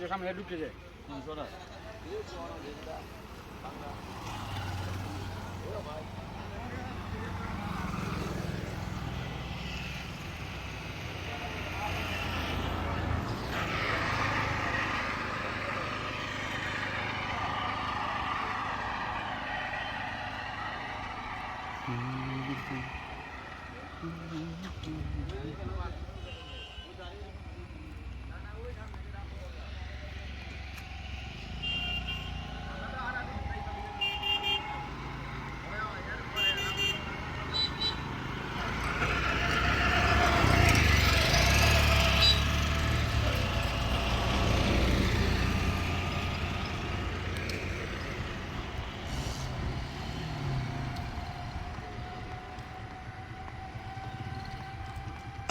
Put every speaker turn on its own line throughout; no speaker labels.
সামনে ঢুকে যায়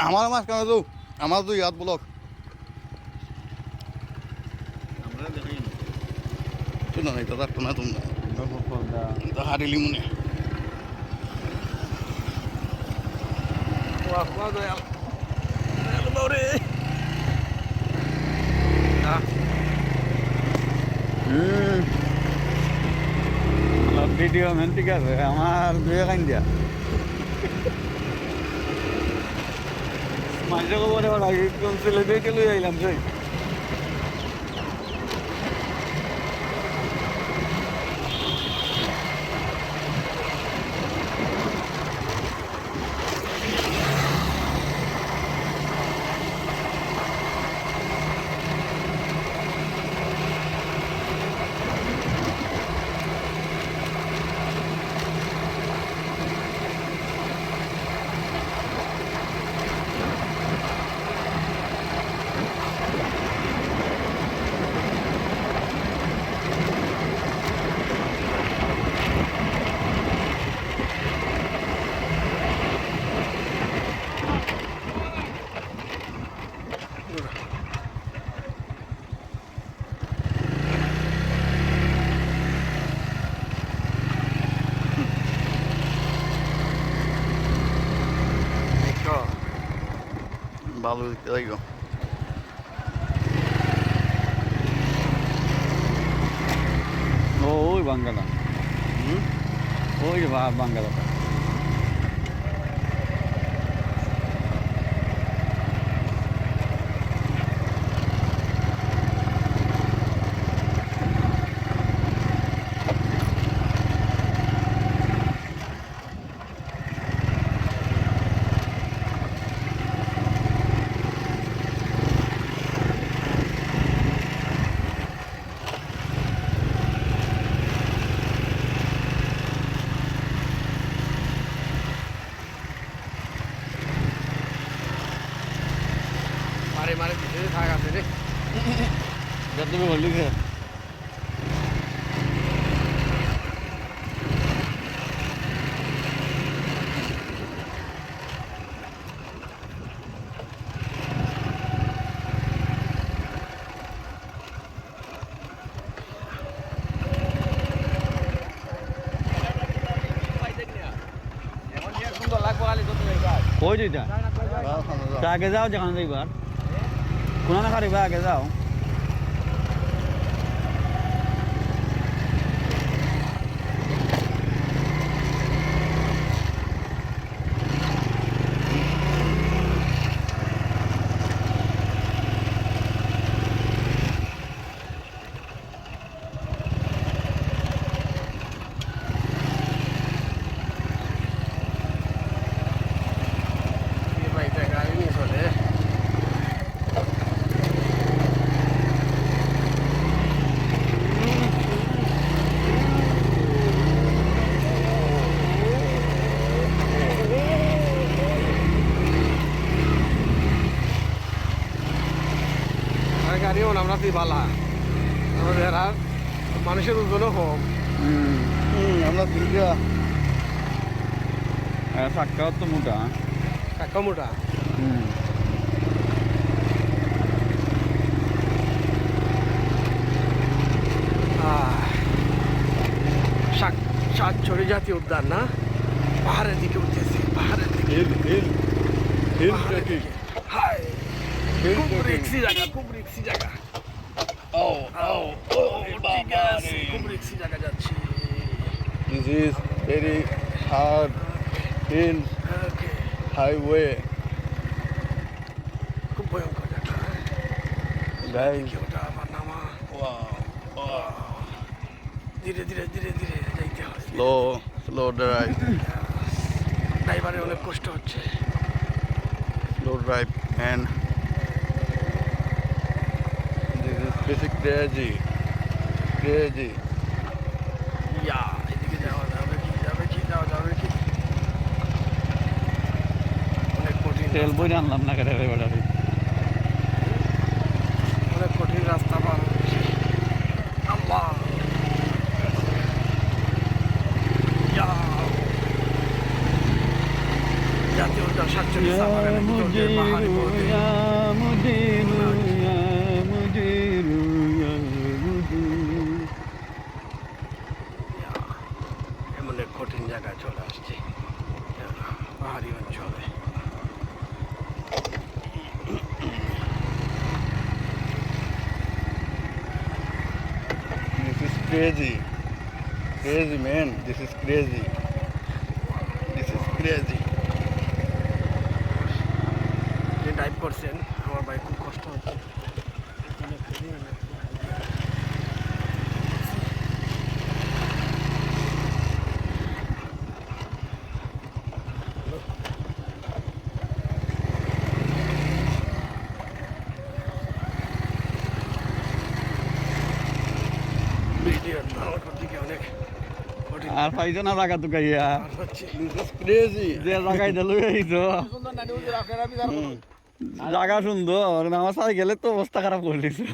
আমার মাছ কেন তো আমার তো ইয়াদ ব্লক শুনো নাই দাদা তো না তোমরা হারিলি মনে
ভিডিও মেন ঠিক আছে আমার দুয়ে কান দিয়া মাঝে খবর এবার আগে কোন ছেলে দেখে লই আইলাম সেই
ভালো দেখতে লাগো
ওই বাঙ্গালা ওই যে বাঙ্গালাটা
মারে মারে ভিতরে থাক আছে রে
যা তুমি বললি কে
সুন্দর লাগবো খালি যত
কই দিতা আগে যাও যেখানে যাইবার কোন না খারিবা আগে যাও
গাড়িও আমরা বালা আমাদের আর মানুষের ওজনও কম
আমরা দিঘা
চাক্কাও তো মোটা
টাকা মোটা সাতছড়ি জাতীয় উদ্যান না পাহাড়ের দিকে উঠতেছে পাহাড়ের দিকে
হিল হিল হিল
হায় খুব রিক্সি জায়গা, খুব রিক্সি জায়গা। ঠিক আছে, খুব রিক্সি জায়গা যাচ্ছি।
This is very hard in
okay,
highway.
খুব ভয়ঙ্কর জায়গা।
Guys,
কি ওটা আমার নামা,
wow.
ধীরে ধীরে ধীরে ধীরে যাইতে হয়।
Slow drive.
ড্রাইভারের অনেক কষ্ট হচ্ছে।
Slow drive, man. This is crazy. Crazy.
ইয়া, এদিকে যাওয়া যাবে কি, যাওয়া যাবে কি? অনেক কঠিন,
তেল বই আনলাম না কেটে বেড়াবি
অনেক কঠিন রাস্তা পার হচ্ছে। আল্লাহ, ইয়া, জাতীয় উদ্যান 47 সাভারের ভিতর দিয়ে পাহাড়ি পথে। এমন এক কঠিন জায়গায় চলে আসছি, পাহাড়ি অঞ্চলে।
This is crazy. Crazy, man. This is crazy. This is crazy.
যে ড্রাইভ করছেন, আমার ভাই খুব কষ্ট হচ্ছে। ভিডিও আমার দিকে অনেক কঠিন
আর পাইছো না জায়গা তো গাইয়া
পার হচ্ছে।
This is crazy.
যে জায়গায় দিল এইতো জায়গা সুন্দর, আমার সাইকেলের তো অবস্থা খারাপ করে দিছে।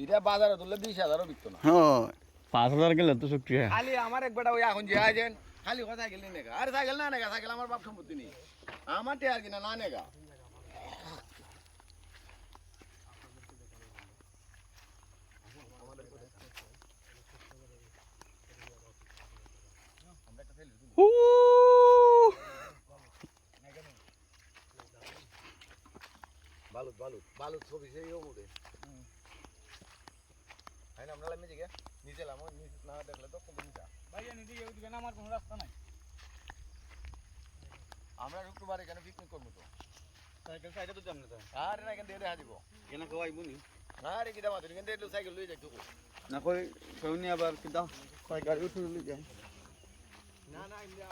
এটা বাজারে ধরলে 20,000 বিকতো না।
Oh,
5,000 গেলে তো শুক্রিয়া।
খালি আমার এক বেটা ওই এখন যে আছেন খালি কথা সাইকেল নিয়ে নেগা। আরে সাইকেল না নেগা, সাইকেল আমার বাপ সম্পত্তি নেই। আমার টেয়ার কিনা না নেগা। বালুত বালুত বালুত ছবি সেই ওমুদে। আই না আমরা লামে জিগে নিচে লামো, নিচে না দেখলে তো কত নিচা।
ভাইয়া নিদিকে ওইদিকে নামার কোনো রাস্তা নাই।
আমরা শুক্রবার এখানে পিকনিক করবো তো।
সাইকেল সাইডে তো জামনে তো।
আরে না এখান থেকে দেখা দিব।
এনা কই বনি।
আরে কি দাম আছে এখান থেকে সাইকেল লই যাইতো।
না কই কইনি আবার কিদা কই গাড়ি উঠে লই যায়।
না না ইন্ডিয়া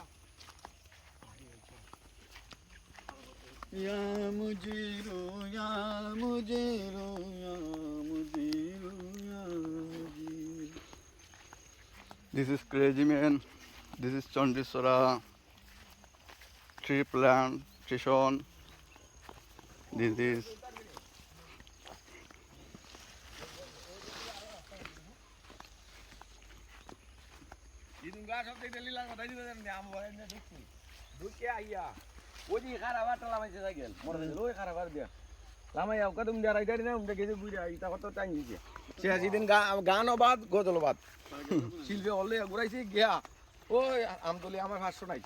या मुजीरो या मुजीरो या मुजीरो या मुजीरो।
this is crazy, man. This is Chandiswara tree plantation. This is
ইদিন গা সব দেখতে লিলার কথা দিবে না আম বলে না ঢুকি ঢুকে আইয়া ওদি খারাপ আটা লামাইছে সাইকেল মোর লই খারাপ আর দিয়া লামাই আও কদম দিয়া রাইডারি না উমদে গেছে বুইরা ইতা কত টাইম দিছে সে আসিদিন গানও বাদ গজল বাদ শিল্পে হলে ঘুরাইছে গিয়া ওই আমতলি আমার 500 নাই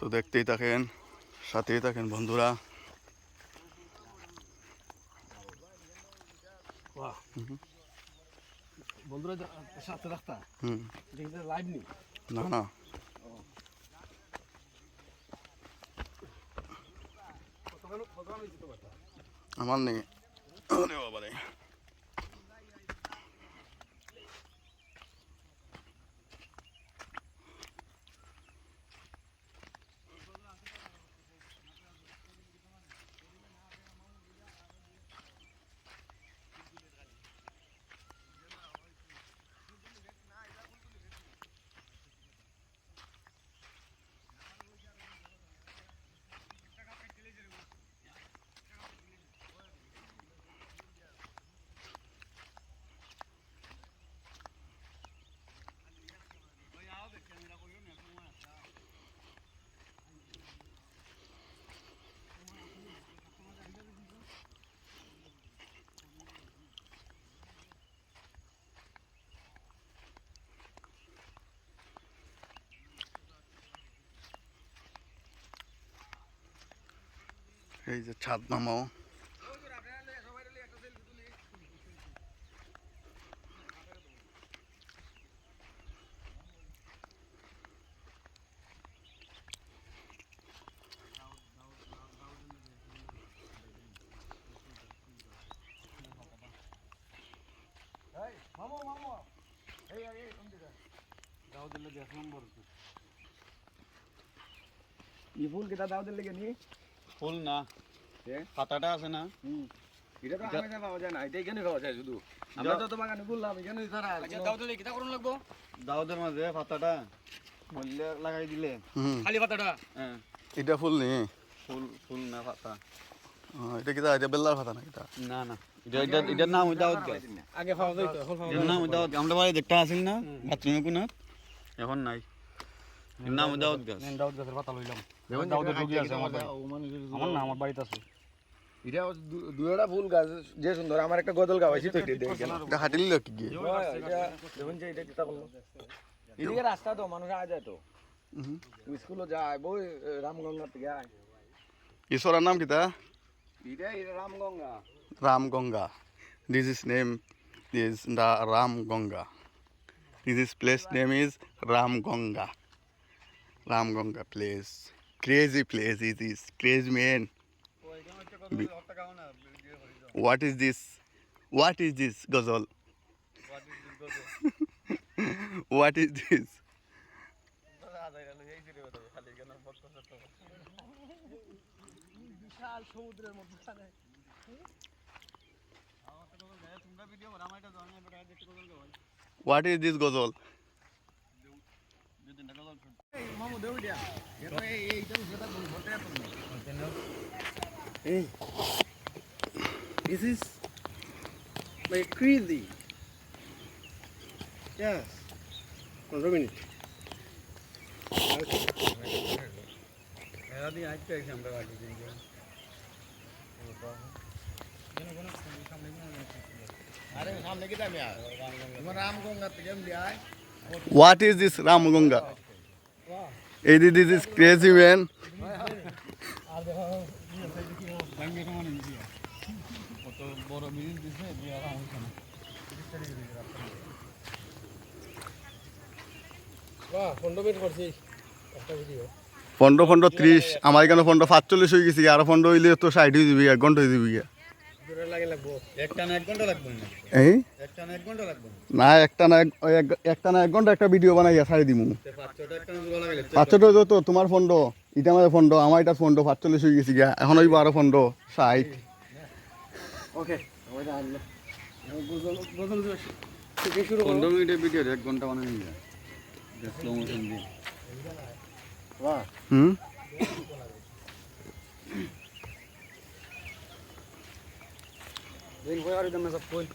তো দেখতেই থাকেন, সাথেই থাকেন বন্ধুরা।
বন্ধুরা সাথে রাখতা
হুম,
দেখতে লাইভ নি
না না আমার নেই। আরে বাবা রে। এই যে ছাদ নামাও।
এই ফুল কেটা দাওদের লেগে নি
ফুল না
এ
পাতাটা আছে না
এটা তো আমি পাওয়া যায় না এটা এখানে পাওয়া যায় শুধু আমরা তো বাগানে বললাম এখানে ছাড়া দাওদের লেগে কিটা করুন লাগবো
দাউদের মাঝে পাতাটা মূল্য লাগাই দিলে
খালি পাতাটা
হ্যাঁ
এটা ফুল নি?
ফুল ফুল না পাতা
এটা কিতা? এটা বেল্লার পাতা না কিতা?
না না এটার নাম দাউদ গাছ
আগে পাওয়া যাইতো এখন পাওয়া
এর নাম দাউদ আমরা বাড়ি দেখতে আসিল না বাথরুমে কোন এখন নাই এর নাম দাউদ গাছ
দাউদ গাছের পাতা লইলাম দাউদের রোগী আছে আমার না আমার বাড়িতে আছে
এটা দুইটা ফুল গাছ যে সুন্দর আমার একটা গদল গাছ আছে তো এটা দেখে গেল
এটা হাঁটিল কি গিয়ে?
এটা দেখুন যে এটা চিন্তা করলো এদিকে রাস্তা তো মানুষ আয় যায় তো স্কুলে যায় বই রামগঙ্গা থেকে আয়
ঈশ্বরের নাম কিতা?
এটা Ramganga
Ramganga. This is name is the Ramganga. This is place name is Ramganga. Ramganga place. Crazy place it is. Crazy man. What is this? What is this ghazal? What is this? What is this ghazal?
This is like crazy. Yes. 15 minutes.
What is this Ramganga? This is crazy man.
বাহ 15 minute করছি একটা video
15-30 আমার এখানে 45 হয়ে গেছে আর 15 হইলে তো 60 হয়ে যাবে 1 ঘন্টা হয়ে যাবে
দূরে লাগে লাগবো
একটা না 1 ঘন্টা লাগবে না
এই
একটা না 1 ঘন্টা লাগবে
না একটা না 1 ঘন্টা একটা ভিডিও বানাইয়া ছাড়ি দিমু
পাঁচটা একটা না জোড়া লাগাইলে
45 তো তোমার ফন্ড এটা আমাদের ফন্ড আমার এটা ফন্ড 45 হয়ে গেছে গিয়া এখন হইব আরো ফন্ড 60
ওকে ওইটা আনলো গোজল গোজল থেকে শুরু করো
15 মিনিটের ভিডিও 1 ঘন্টা বানাই নিয়ে স্লো মোশন দিয়ে
বাহ
হুম
দিন কই আর দমে সব কই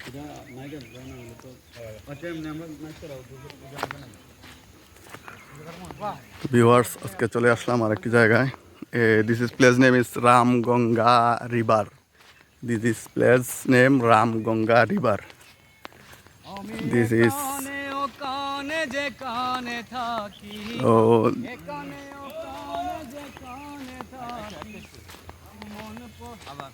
এটা নাইকে জানা হলো তো আচ্ছা এমনি আমরা নাইট করাও
ভিউয়ার্স আজকে চলে আসলাম আরেকটি জায়গায় this is place name is Ramganga river this is place name Ramganga river this is
কানে যে কানে থাকি
ও
কানে ও কানে যে কানে থাকি মন আবার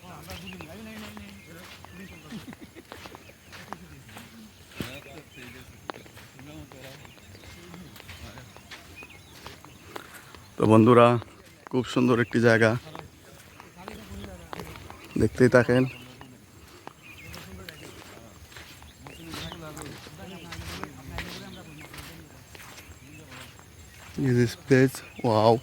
তো বন্ধুরা খুব সুন্দর একটি জায়গা দেখতেই থাকেন this place wow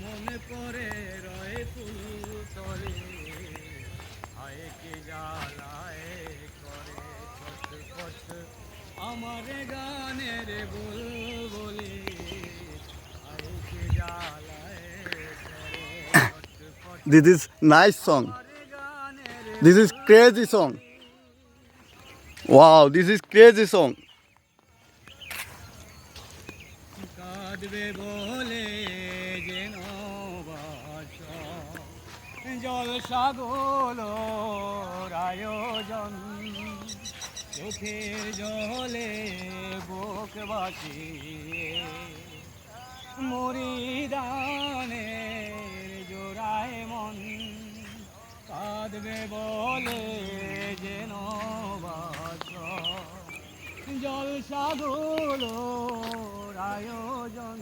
মনে পড়ে রয়ে ফুল তরে হায় কে জ্বালায় করে ছটফট আমার গানের বুলবুলি হায় কে জ্বালায় করে ছটফট
this is nice song this is crazy song wow this is crazy song
কাঁদবে বলে যেন বাসা জলসাগুলোর আয়োজন চোখের জলে বুক বাঁচিয়ে মরিদানের জোড়ায় মন কাঁদবে বলে যেন বাস জলসাগুলোর আয়োজন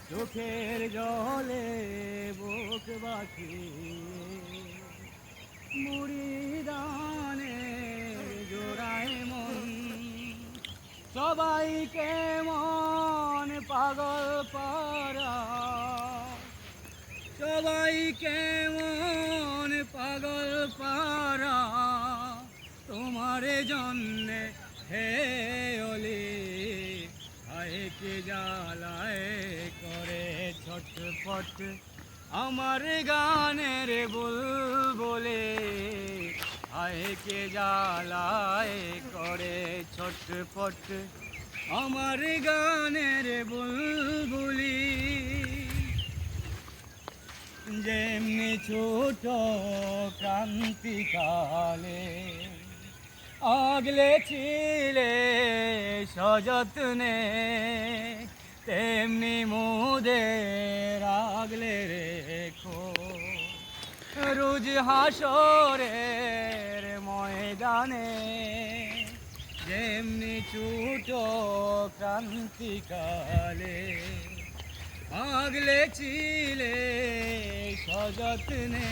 চোখের জলে বুক বাঁচিয়ে মুড়িদানের জোড়ায় মন সবাই কেমন পাগল পারা সবাই কেমন পাগল পারা তোমার জন্যে হে অলি হায় কে জ্বালায় করে ছটফট আমার গানের বুলবুলে হায় কে জ্বালায় করে ছটফট আমার গানের বুলবুলি যেমনি ছোট ক্রান্তিকালে আগলে ছিলে সযত্নে তেমনি মোদের আগলে রেখো রোজ হাসরের ময়দানে যেমনি ছোট ক্রান্তিকালে আগলে ছিলে সযত্নে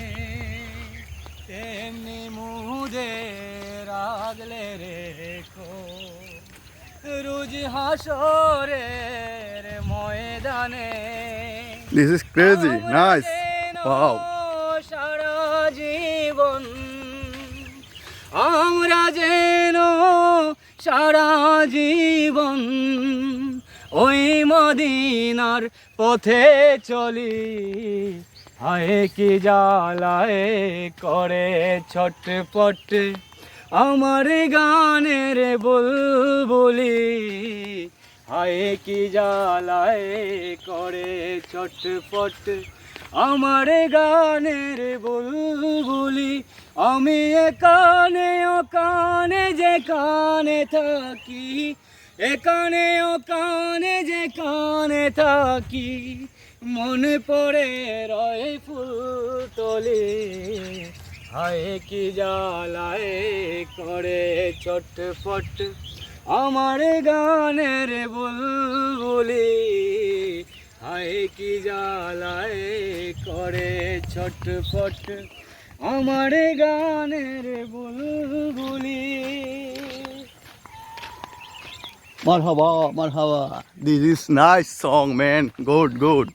তেমনি মুদের আগলে রেখো রোজ হাসরের ময়দানে
This is crazy. Nice. Wow.
সারা জীবন আমরা যেন সারা জীবন ওই মদিনার পথে চলি হায় কি জ্বালায় করে ছটফট আমার গানের বুলবুলি হায় কি জ্বালায় করে ছটফট আমার গানের বুলবুলি আমি এখানে ওখানে যেখানে থাকি এখানে ওখানে যেখানে থাকি মনে পড়ে রয় ফুলতলি হায় কি জ্বালায় করে ছটফট আমার গানের বুলবুলি হায় কি জ্বালায় করে ছটফট আমার গানের বুলবুলি
Marhaba, marhaba. This is nice song, man. Good, good.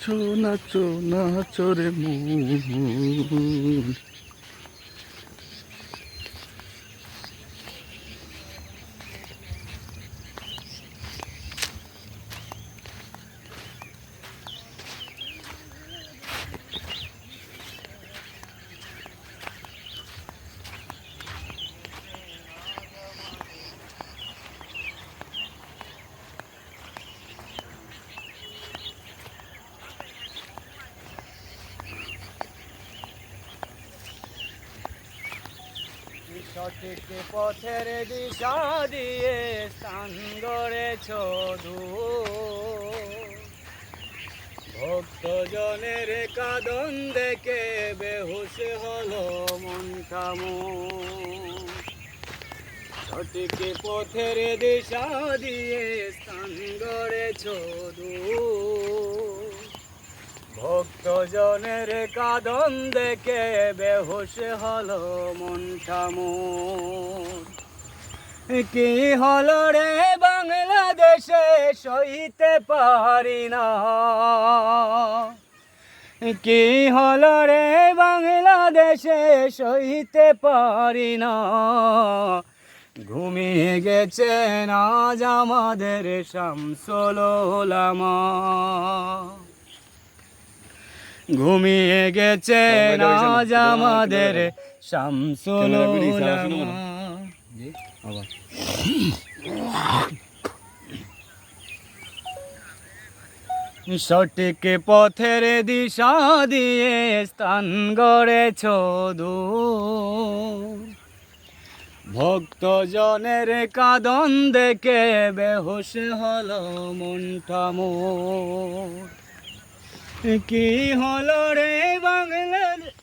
নাচো নাচো নাচো রে মন।
সঠিক পথের দিশা দিয়ে স্থান গড়েছ ভক্তজনের কাঁদন দেখে বেহুশ হলো মনটা মোর। সঠিক পথের দিশা দিয়ে স্থান গড়েছ ভক্তজনের কাঁদন দেখে বেহুশ হলো মনটা মোর। কি হলো রে বাংলাদেশে সইতে পারি না, কি হলো রে বাংলাদেশে সইতে পারি না, ঘুমিয়ে গেছে আজ আমাদের শামসুল উলামা। ঘুমিয়ে গেছে আজ আমাদের শামসুল উলামা। সঠিক পথের দিশা দিয়ে স্থান গড়েছ ভক্তজনের কাঁদন দেখে বেহুশ হলো মনটা মোর। কি হলো রে বাংলাদেশ,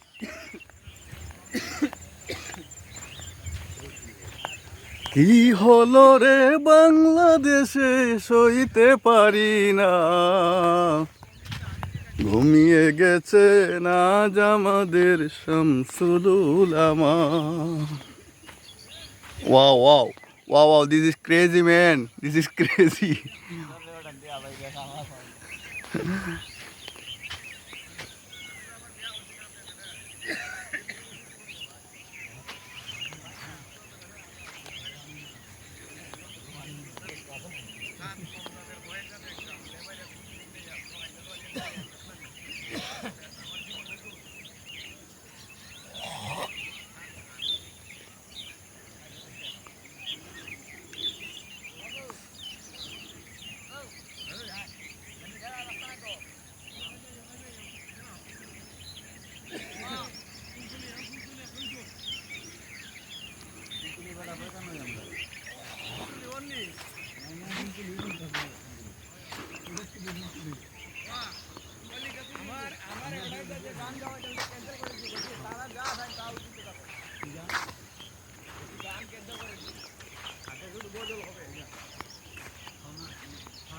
কি হলো রে বাংলাদেশে সইতে পারি না, ঘুমিয়ে গেছে আজ আমাদের Shamsul Ulama. Wow, wow, wow, wow, this is crazy, man. This is crazy.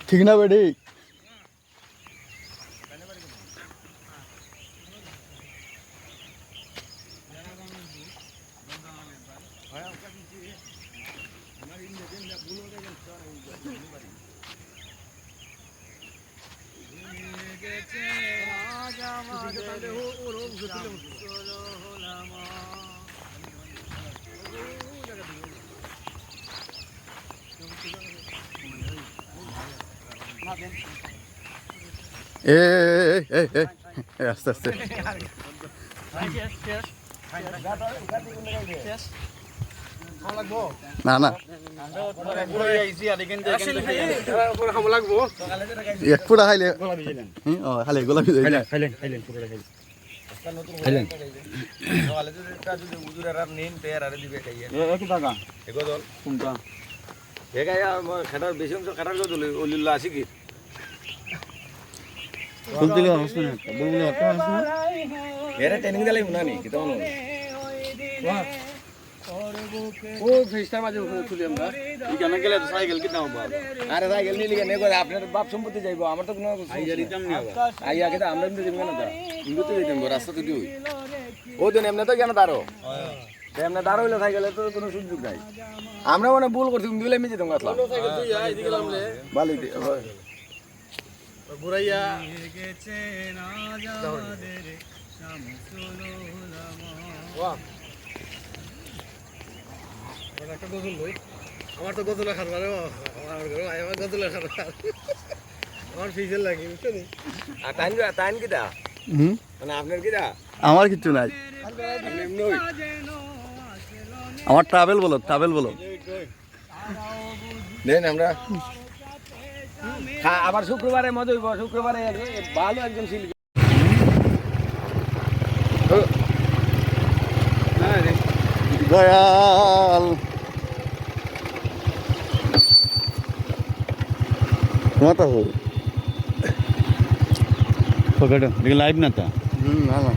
ঠিক না বেটি? আস্তে আস্তে না না এক ফুটা খাইলে খালি গোলাপি
খাটার বেশি অংশ খাটার অলিল্লা আছে কি এরা ট্রেনিং দিলে না নি কি তখন ও ফেস্টার মাঝে খুলি আমরা এখানে গেলে তো সাইকেল কিনা হবে আরে সাইকেল নিয়ে লিখে নেই আপনার বাপ সম্পত্তি যাইবো আমার তো কোনো আইয়া দিতাম না আইয়া কিন্তু আমরা কিন্তু দিব না ইঙ্গো তো দিতাম রাস্তা তো দিই ও দিন এমনি তো কেন দাঁড়ো এমনি দাঁড়ো হইলে সাইকেলে তো কোনো সুযোগ নাই আমরা মানে ভুল করছি দিলে আমি যেতাম আসলাম ভালোই
ঘুরাইয়া বাহ, ওটা একটা গজল লই। আমার তো গজল খার পারে, আমার গজল খার আমার ফিজের লাগে, বুঝছো নি?
আর টাইম কিটা
হুম
মানে আপনার কিটা
আমার কিচ্ছু নাই,
এমনি ওই
আমার ট্রাভেল বলো
দেন আমরা হ্যাঁ আবার শুক্রবারে মজা হইব শুক্রবারে ভালো একজন শিল্পী
দয়াল মাথা হো
পকেট দেখে লাইভ না তা
না না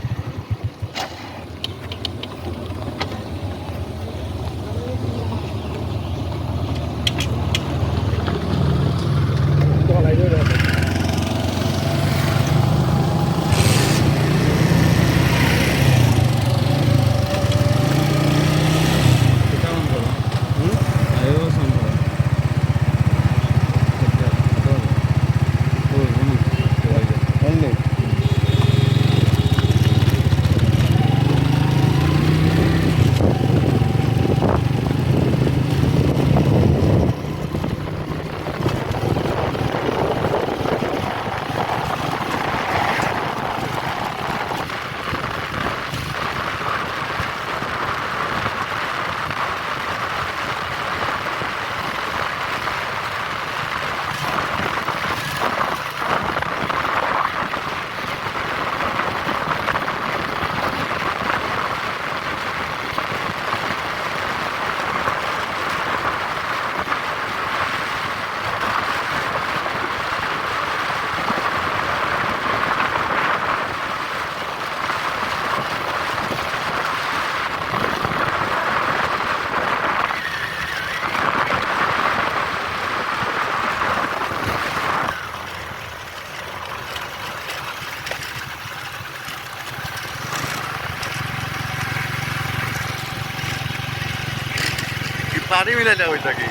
পানি মিলে যাবে ওইটাকে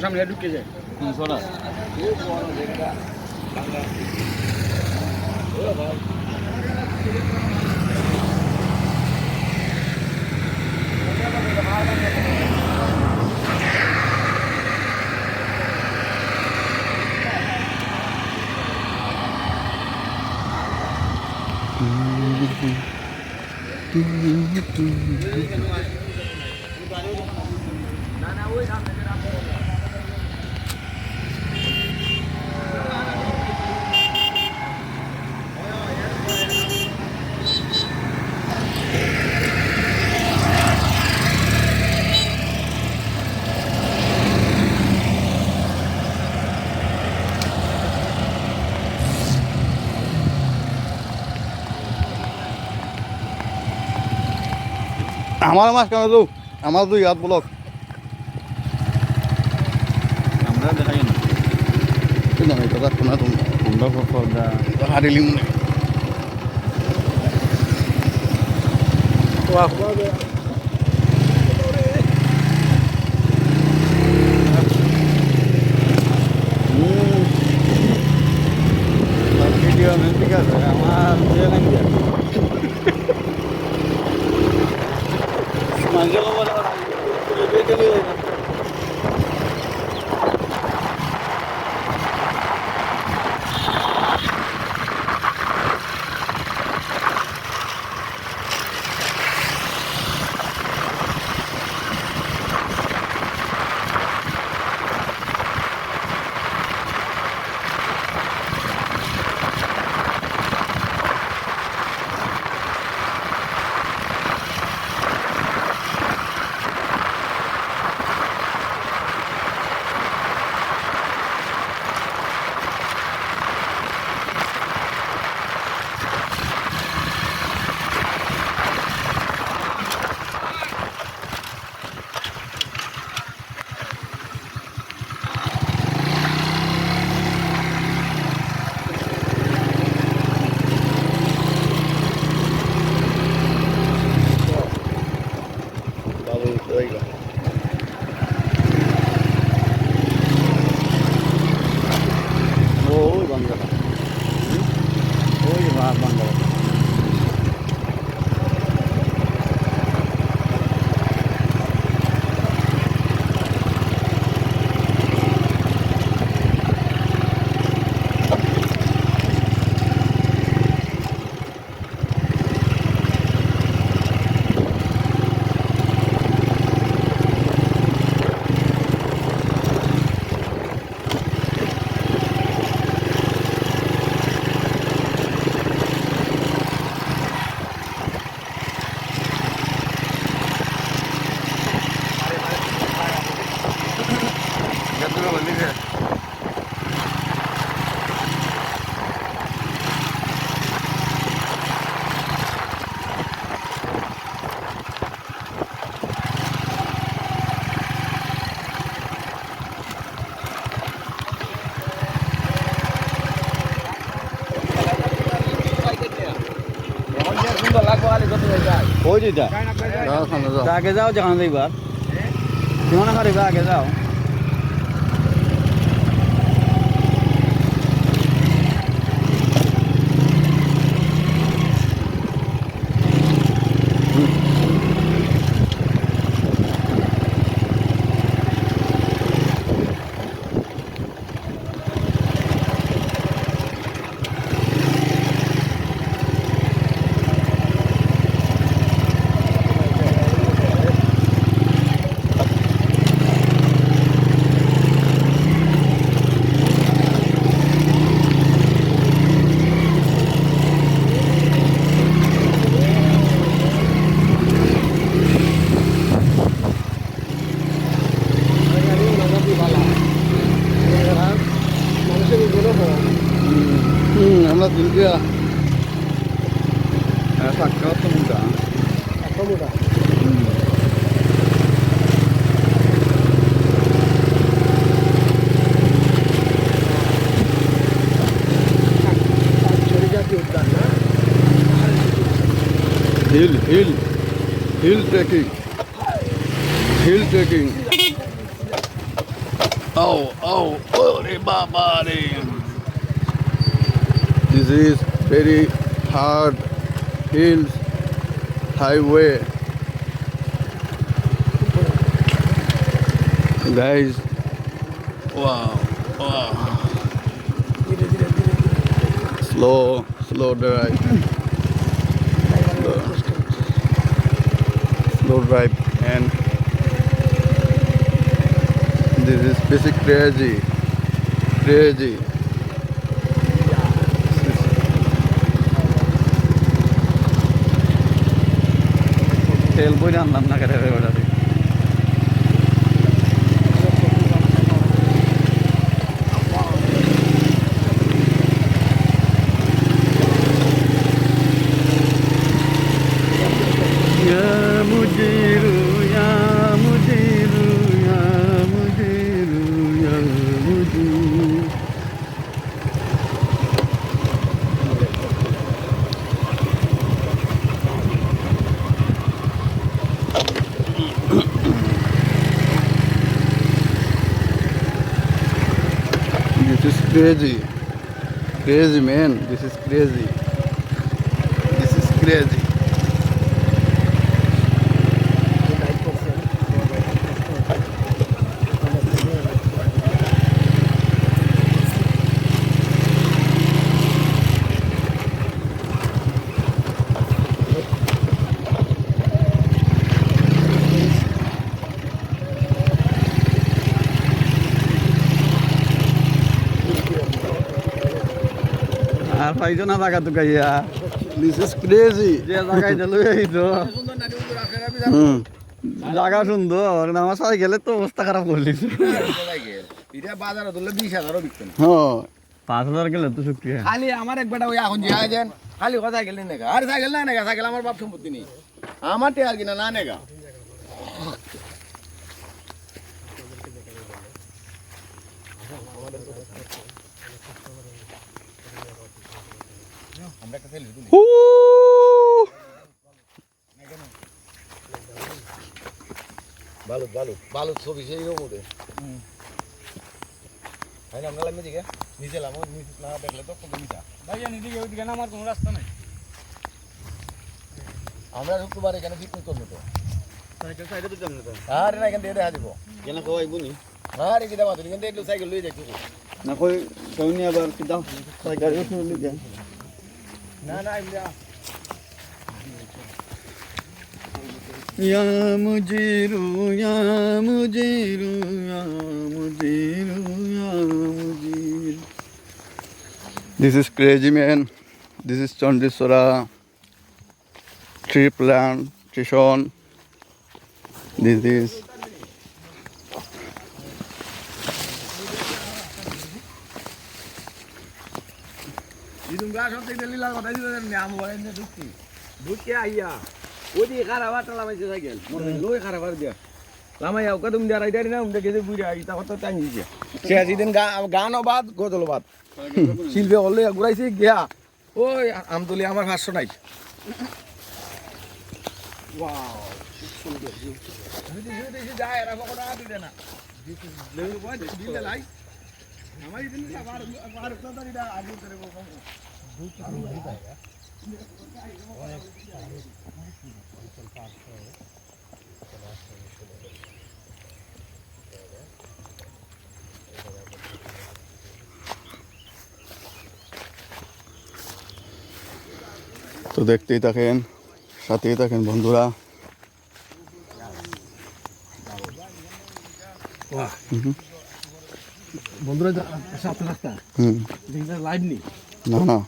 সামনে ঢুকে যায়
সোনা
আমার মাছ কেন দৌ আমার 2 হাত ব্লক
আমরা দেখাই না
কিন্তু আমি তো যাচ্ছ না তুমি
আমরা পর্দা
হারিলি মনে
ভিডিও ঠিক আছে আমার মাঝে
সুন্দর লাগবো খালি কত যায়
ওই দিদা
যাও খানা যাও
আগে যাও যেখানে যাইবার কেমন খারিবা আগে যাও
আমরা দিলগিয়া
পাক্কা তো মুদা
hill trekking ore baba re this is very hard hills highway guys wow slow drive slow drive and this is basic crazy
তেল বই আনলাম না কেটে বেড়া
ya mujhe crazy. Crazy, man. This is crazy. This is crazy.
আর পাইছো না জায়গা তো গাইয়া
This is crazy.
যে জায়গায় দিল এই তো
সুন্দর না কিন্তু রাখেন আমি
জায়গা সুন্দর না আমার সাইকেলের তো অবস্থা খারাপ করলিস
সাইকেল এটা বাজারে ধরলে 20,000 বিকতেন
Oh,
5,000 গেলে তো শুক্রিয়া
খালি আমার এক বেটা ওই এখন যে আছেন খালি কথা সাইকেল নেগা আর সাইকেল না নেগা সাইকেল আমার বাপ সম্পত্তি নেই আমার টেয়ার কিনা না নেগা আমরা একটা সেলফি তুলি
Woo!
বালু ছবি সেই মধ্যে তাই না আমরা দিকে নিচে লাম নিচে না দেখলে তো খুব নিচা
ভাইয়া নিদিকে ওইদিকে নামার কোনো রাস্তা নাই।
আমরা শুক্রবার এখানে পিকনিক করবো তো
সাইকেল সাইডে তো যাবো না।
আর না এখান দিয়ে দেখা দিব
কেন কই বুনি
আর কি দেওয়া তুমি এখান থেকে একটু সাইকেল লয়ে যাচ্ছি
না কই কইনি আবার কি দাও সাইকেল শুনলি দেন
না না এমনি
Ya mujiru, ya mujiru, ya mujiru, ya mujiru. This is crazy, man. This is Chandiswara tree plantation. This is
ইদুম গাছ সব থেকে লীলার কথা দিতে জানি আম বলে না ঢুকছি ঢুকে আইয়া ওই যে খারাপ আটা লামাইছে সাইকেল মনে লই খারাপ আর দিয়া লামাইয়া ওকে তুমি দিয়া রাইডারি না উমটা গেছে বুইরা আইতা কত টাইম দিছে সে আসিদিন গানও বাদ গজল বাদ শিল্পে হলে ঘুরাইছে গিয়া ওই আমতলি আমার 500 নাই ওয়াও সুন্দর যদি যদি যায় আর আমাকে না দিতে না লেউ বয় দিলে লাই আমার দিন আর তাড়াতাড়ি আগে করে বলবো
তো দেখতেই থাকেন, সাথেই থাকেন বন্ধুরা।
বন্ধুরা সাথে রাস্তা লাইভ নেই
না না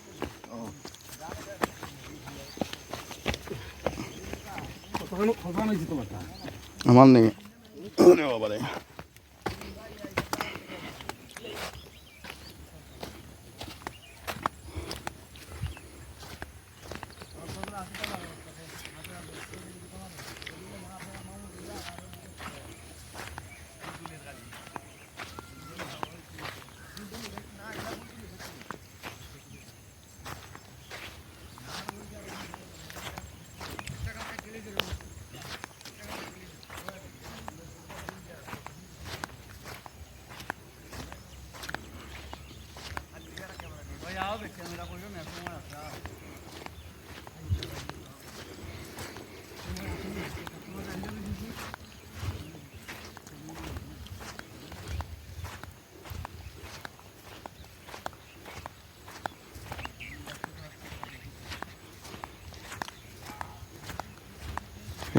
আমার নেই বাবারে।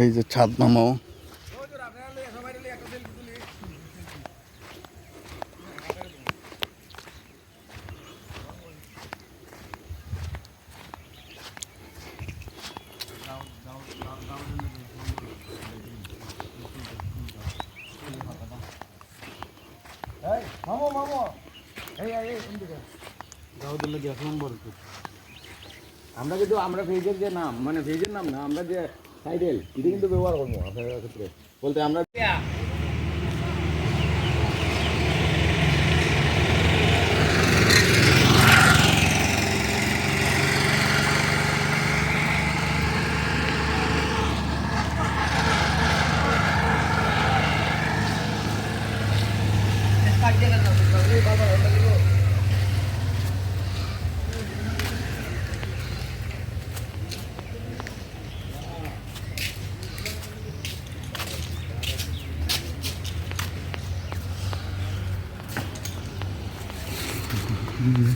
এই যে ছাদ মামাও
আমরা কিন্তু আমরা ফেজের যে নাম মানে ফেজের নাম না আমরা যে টাইটেল এটা কিন্তু ব্যবহার করবো আপনার ক্ষেত্রে বলতে আমরা
সুন্দর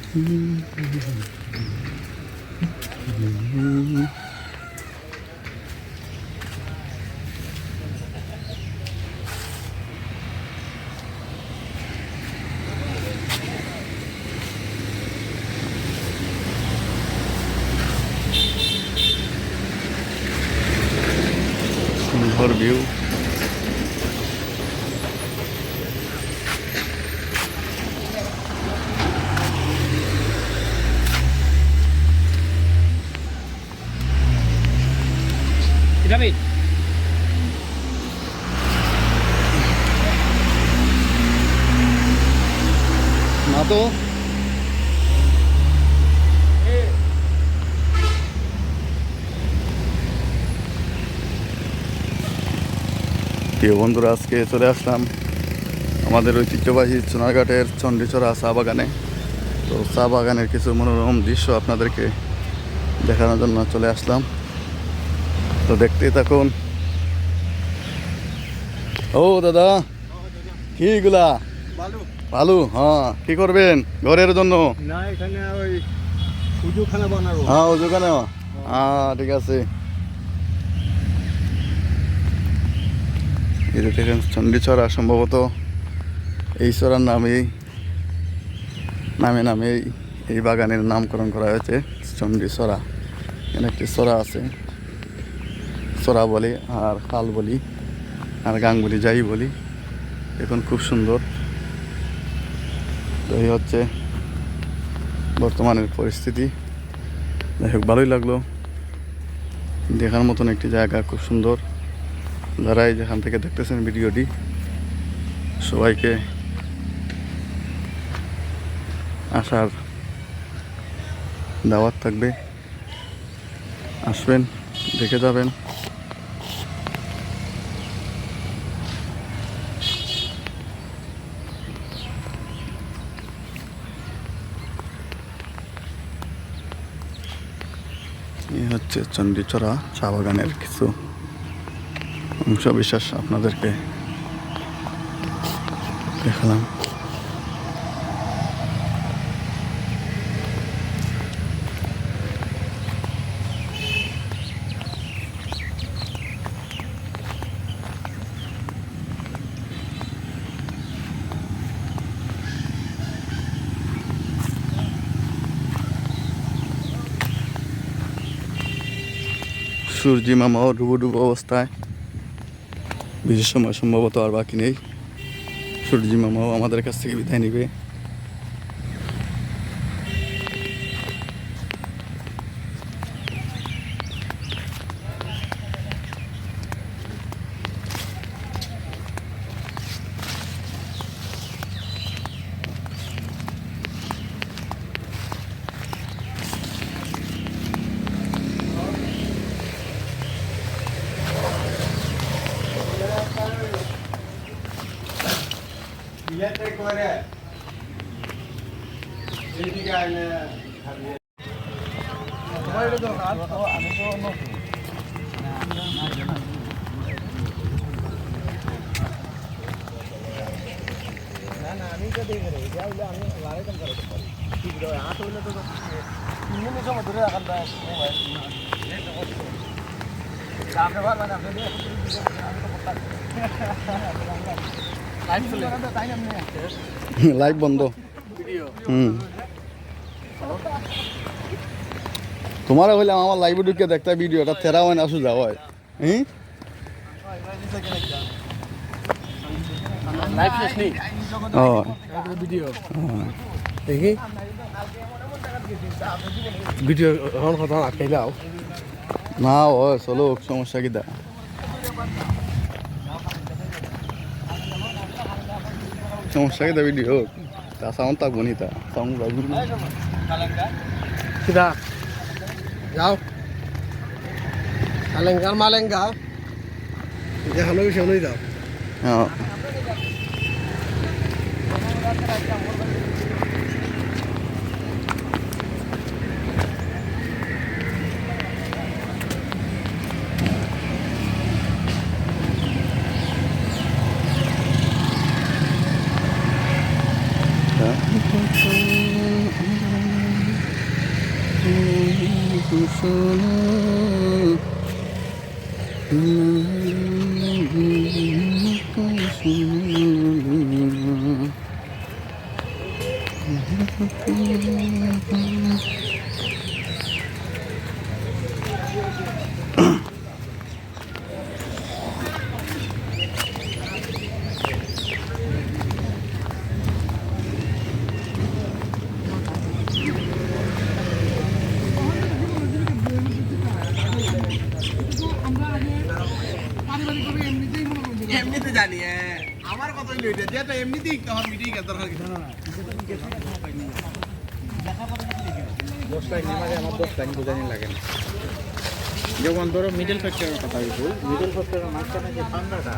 ভিউ।
যাবি
না তো প্রিয় বন্ধুরা, আজকে চলে আসলাম আমাদের ঐতিহ্যবাহী সোনারঘাটের চণ্ডীচড়া চা বাগানে। তো চা বাগানের কিছু মনোরম দৃশ্য আপনাদেরকে দেখানোর জন্য চলে আসলাম। তো দেখতেই থাকুন। ও দাদা, কি এগুলা? ভালো। হ্যাঁ, কি করবেন ঘরের জন্য?
না, এখানে ওই উজুখানা বানাবো।
হ্যাঁ, ওখানে। হ্যাঁ, ঠিক আছে। এই যে দেখেন চণ্ডীচড়া, সম্ভবত এই চড়ার নামে এই বাগানের নামকরণ করা হয়েছে চণ্ডীচড়া। এখানে একটি চড়া আছে, চড়া বলি আর খাল বলি আর গাং বলি, যাই বলি। এখন খুব সুন্দর। তো এই হচ্ছে বর্তমানের পরিস্থিতি। যাই হোক, ভালোই লাগলো, দেখার মতন একটি জায়গা, খুব সুন্দর। যারাই যেখান থেকে দেখতেছেন ভিডিওটি, সবাইকে আসার দাওয়াত থাকবে। আসবেন, দেখে যাবেন। এই হচ্ছে চণ্ডীচড়া চা বাগানের কিছু অংশ বিশেষ আপনাদেরকে দেখালাম। সূর্যি মামাও ডুবো ডুবো অবস্থায়, বিশেষ সময় সম্ভবত আর বাকি নেই। সূর্যি মামাও আমাদের কাছ থেকে বিদায় নিবে। লাইভ বন্ধ। তোমার হইলাম আমার লাইভে ঢুকে দেখতে ভিডিওটা থেরা হয় না, সোজা হয়।
ভিডিও এখন কথা আটকাইলাও
না, ও চলো, সমস্যা কি দা? সমস্যা কি দা? ভিডিও তা সাউন্ড থাকবো নি, তা সাউন্ড লাগবে না।
কিদা যাও কালেঙ্গার মালেঙ্গা দেখানো বিষয় নই যাও।
হ্যাঁ,
এমনিতে জানি আমার কথা হইলো এটা যেটা এমনিতেই আমার মিটিং এর দরকার কিছু না
যেমন ধরো মিডল ফ্যাক্টরের কথা বলবো, মিডল ফ্যাক্টরের মাঝখানে যে ঠান্ডাটা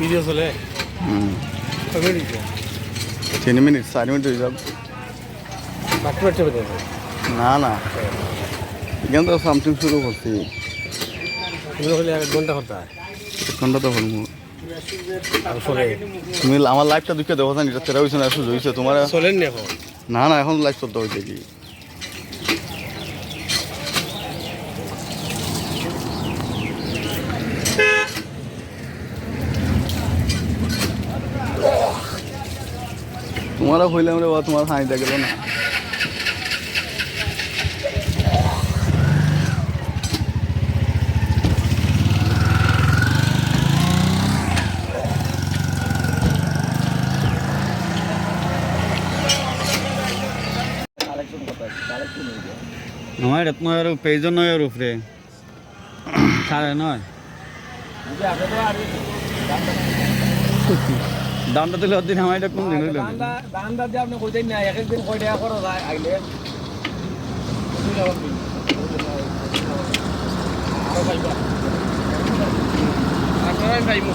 ভিডিও চলে
10 মিনিট 4 মিনিট হয়ে যাবে
ডাক্তার চেপে দেবে
না না এখান তো সামথিং শুরু করছি
তুমি হলে 1 ঘন্টা করতে হয়
1 ঘন্টা তো হল
চলে
তুমি আমার লাইফটা দুঃখে দেখো না এটা তেরা হয়েছে না সুযোগ হয়েছে তোমার
চলেন নি এখন
না না এখন লাইফ চলতে হয়েছে কি তোমারও হইলাম রে বা তোমার হাঁড়িটা গেল না
আমার এটা নয়ের পেজও নয়ের উপরে 9.5 দামটা তুলে দিন আমার এটা কোন দিন হইল
দান্দা যে আপনি কইতেন না এক একদিন কয় টাকা খরচ হয় আইলে
আপনারা পাইবো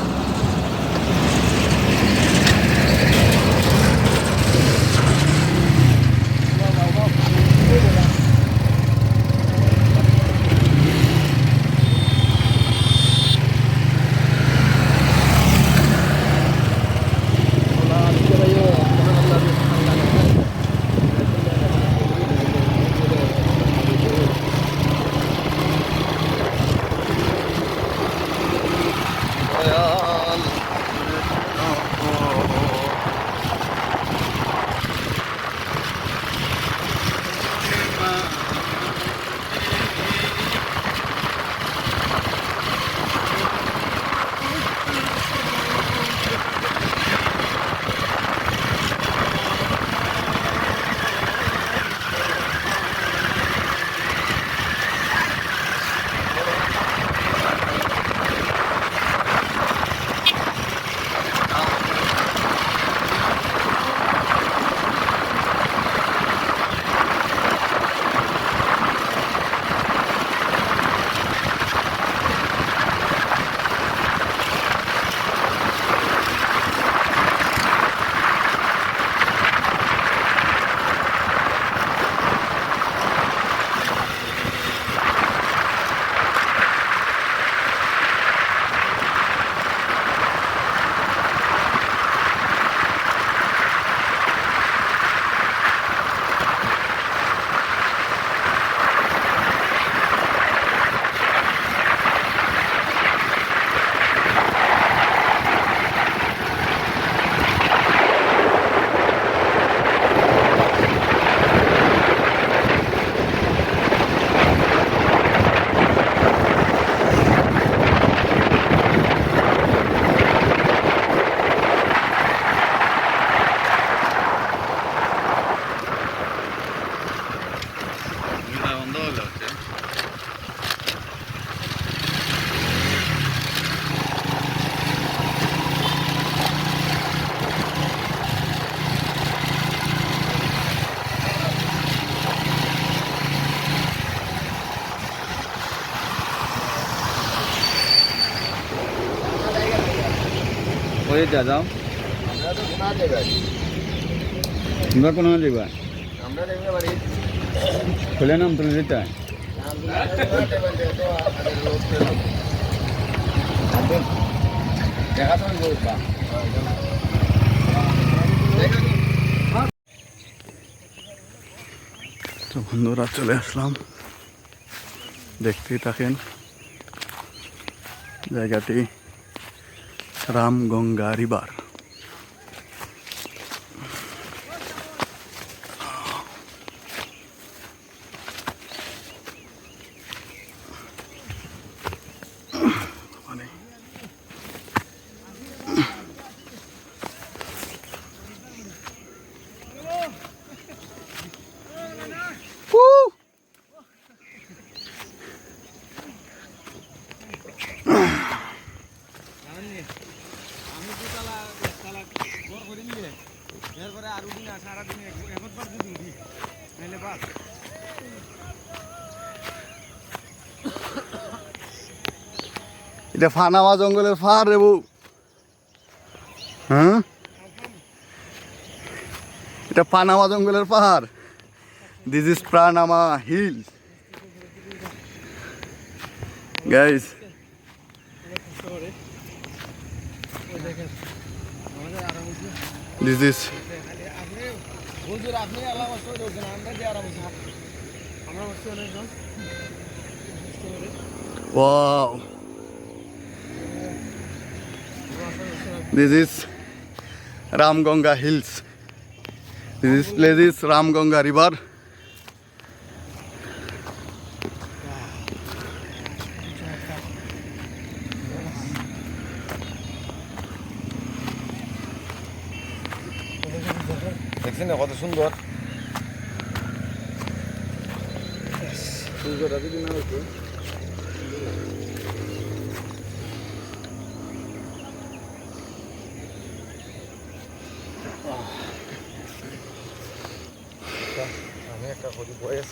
যেতে যাও
আমরা তো না যাবে
তোমরা কোন যাবা
আমরা দেখবে বাড়ি
খুলে নাম তুলে যেতে
দেখা তো বলবা
তো বন্ধুরা চলে আসলাম, দেখতেই থাকেন জায়গাটি রামগঙ্গা রিভার।
আমি তো তালা ঘর করে নিয়ে এরপরে আর উঠি না, সারাদিন একবার যদি উঠি নাহলে বাস।
এটা ফানামা জঙ্গলের ফার রে বউ। হ্যাঁ, এটা পানামা জঙ্গলের পাহাড়। This is Panama hill guys. This is
আপনি হুজুর আপনি আল্লাহ কষ্ট করছেন, আমরা যে আরাম আমরা বসছি অনেকজন।
Wow, this is Ramganga Hills. This place is Ramganga River.
দেখছেন না কত সুন্দর সূর্যটা যদি না হতো আমি একটা করি বয়স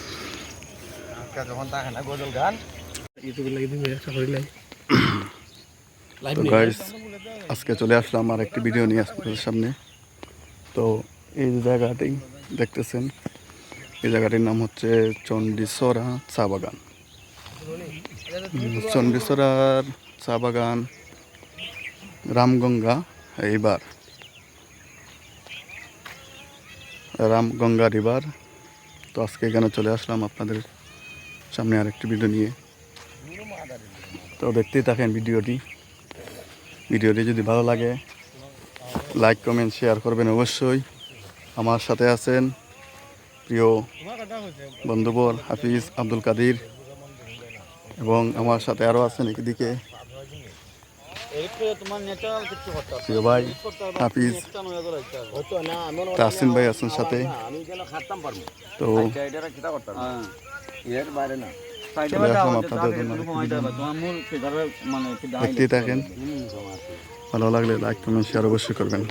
আজকে যখন থাকে না গজল গান
ইউটিউবে লাগিয়ে দিন একটা করে লাই
তো গাইস, আজকে চলে আসলাম আর একটি ভিডিও নিয়ে আপনাদের সামনে। তো এই যে জায়গাটি দেখতেছেন, এই জায়গাটির নাম হচ্ছে চণ্ডীসরা চা বাগান। চণ্ডীসরার চা বাগান, রামগঙ্গা রিভার, রামগঙ্গা রিভার। তো আজকে এখানে চলে আসলাম আপনাদের সামনে আরেকটি ভিডিও নিয়ে। তো দেখতেই থাকেন ভিডিওটি যদি ভালো লাগে লাইক কমেন্ট শেয়ার করবেন অবশ্যই। আমার সাথে আছেন প্রিয় বন্ধুবর হাফিজ আব্দুল কাদির, এবং আমার সাথে আরও আছেন এদিকে প্রিয় ভাই হাফিজ তাহসিন ভাই আছেন সাথে। তো চলে আসলাম আপনাদের জন্য দেখতেই থাকেন, ভালো লাগলে লাইক কমেন্ট শেয়ার অবশ্যই করবেন।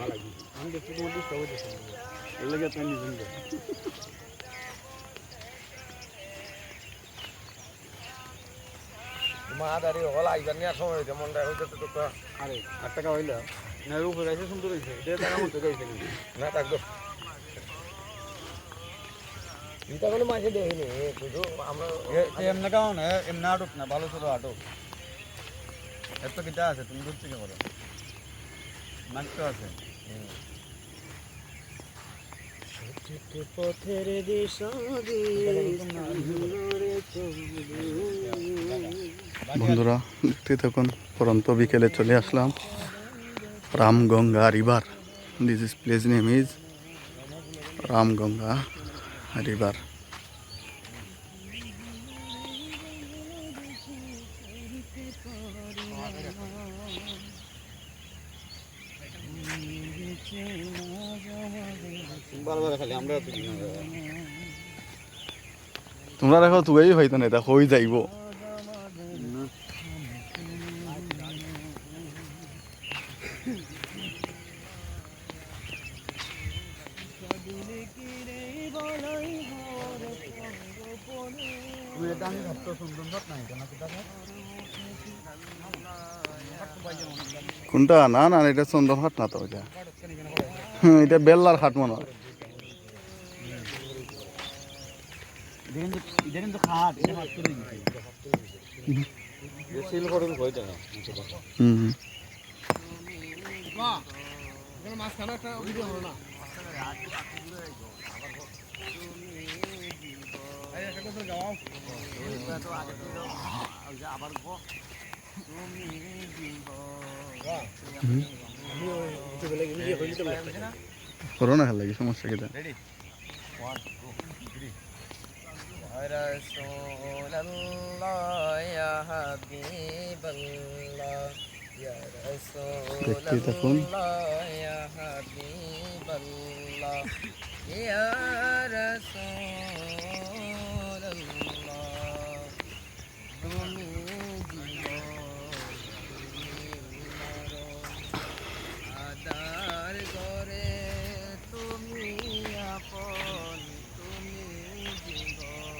মাদারি হল আইবার নিয়ে সময় হইতে মনটা হইতে তো
আরে 8 টাকা হইলো না, উপরে গাইছে সুন্দর হইছে, এটা টাকা মতো গাইছে
না থাকতো এটা কোনো মাঝে দেখিনি শুধু আমরা
এমনি কাও না, এমনি আটক না, ভালো ছোট আটক। এত কিটা আছে, তুমি দূর থেকে করো, মাত্র আছে।
পথের দিশা
বন্ধুরা দেখতে থাকুন, পরন্ত বিকেলে চলে আসলাম Ramganga river. This is place name is Ramganga river. তোমরা দেখো তুই হয়তো না, দেখো হয়ে যাইব।
সুন্দর নাই কেন
কোনটা? না না, এটা চন্দনহাট না তো, এটা এটা বেল্লার হাট মনে হয়।
এটা কিন্তু খাট, এটা হাত তুলে দিচ্ছে।
সিল করুন কইটা না
হুম।
বাহ, এখানে মাঝখানে একটা ভিডিও হলো না? এই একটা কথা গাও।
করোনা খেলা কি সমস্যা কেটা?
রেডি 1 2 3
رسول الله يا حبيب الله يا رسول
দেখতে থাকুন।
الله يا حبيب الله يا رسول الله তুমি আদার করে তুমি আপন তুমি জীবন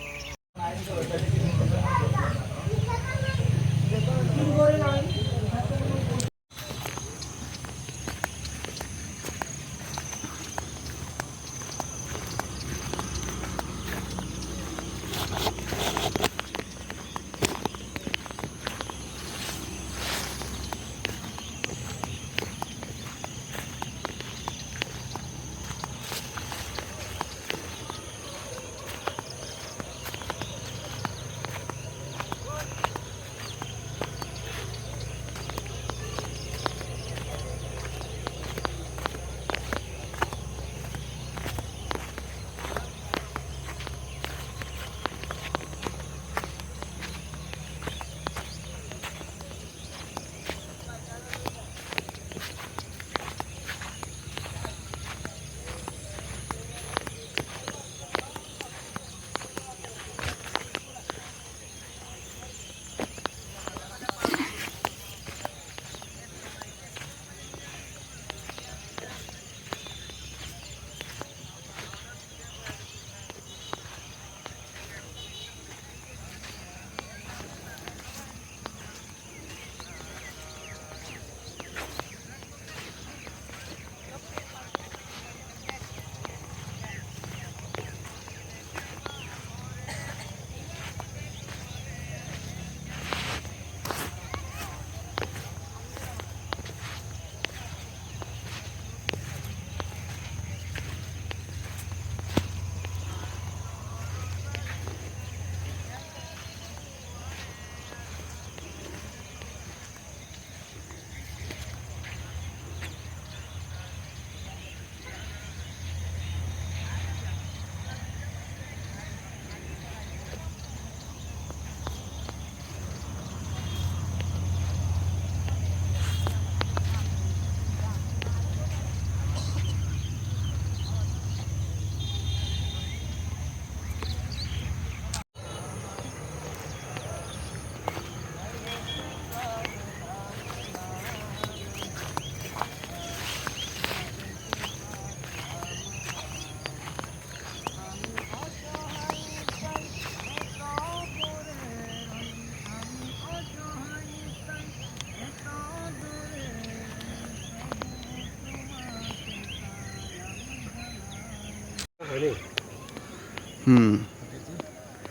হুম।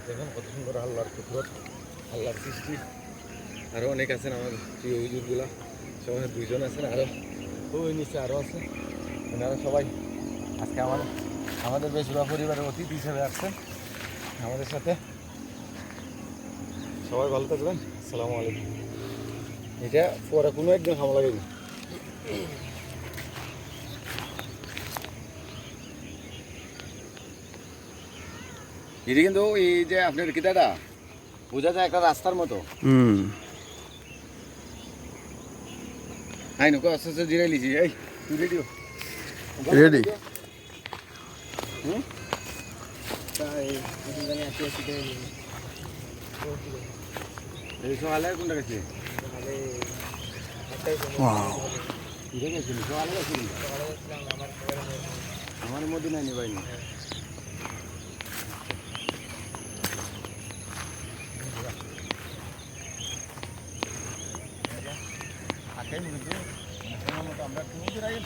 দেখুন কত সুন্দর আল্লাহর কুদরত, আল্লাহর সৃষ্টি। আরও অনেক আছেন আমার প্রিয় হুজুরগুলা, সবাই 2 জন আছেন, আরও ওই নিচে আরও আছে। ওনারা সবাই আজকে আমাদের বেশিরভাগ পরিবারের অতিথি হিসেবে আসছেন আমাদের সাথে। সবাই ভালো থাকবেন, আসসালামু আলাইকুম। এটা পরে কোনো একদিন খাওয়া লাগেনি। এটি কিন্তু এই যে আপনার কিতাটা বোঝা যায় একটা রাস্তার মতো।
হুম।
আই নৌকা আস্তে আস্তে জিরাই লিছি। এই তুই রেডিও
রেডি?
এই সকালে কোনটা গেছে?
ওয়াও।
এটা গেছিল সকালে গেছিল আমার মধ্যে নাই নি ভাই।
যাই কিন্তু মানে সময় মতো আমরা একটু নদীর আগে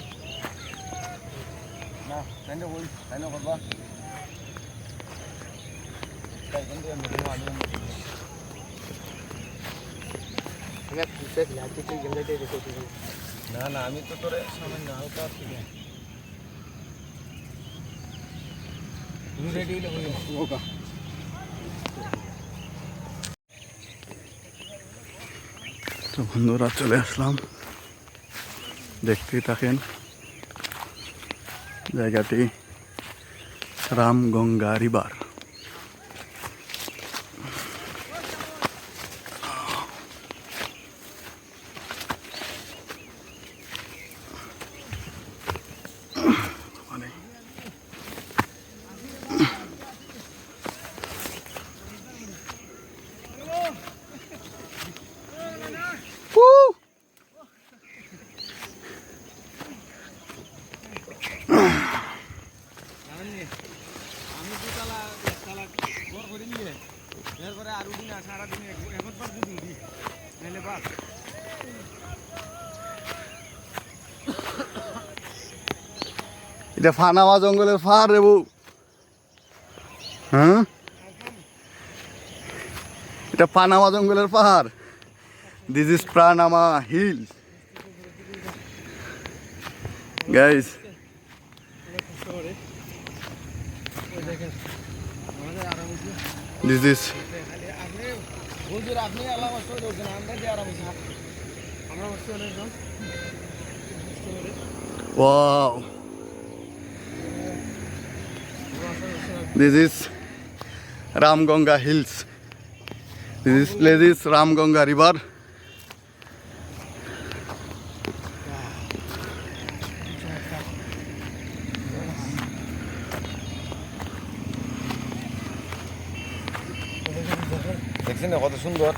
না তাই না বল তাই না করবা তাই কিন্তু আমি ঘুমো আমি না না আমি তো তোরে সামান্য হালকা আছি তুমি রেডি হইলে বলি ওকা
তো বন্ধুরা চলে আসলাম, দেখতেই থাকেন জায়গাটি রামগঙ্গা রিভার।
আমি তো চালা ঘর করে নিয়ে এরপরে আর উঠি না সারাদিন এখন পার যদি উঠি নাহলে বাস
এটা ফানামা জঙ্গলের পাহাড় রে বউ। হ্যাঁ, এটা পানামা জঙ্গলের পাহাড়। This is Panama hill guys. This is
হুজুর আপনি আল্লাহ কষ্ট করছেন আমরা যে আরাম হইছি
আমরা বসছি অনেকজন
wow, this is Ramganga hills. This place is Ramganga river.
দেখছেন না কত সুন্দর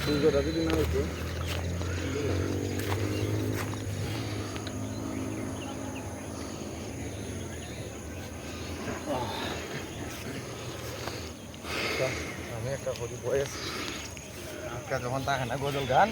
সূর্যটা যদি না হইতো আমি একটা করি বয়স আজকে যখন থাকে না গজল গান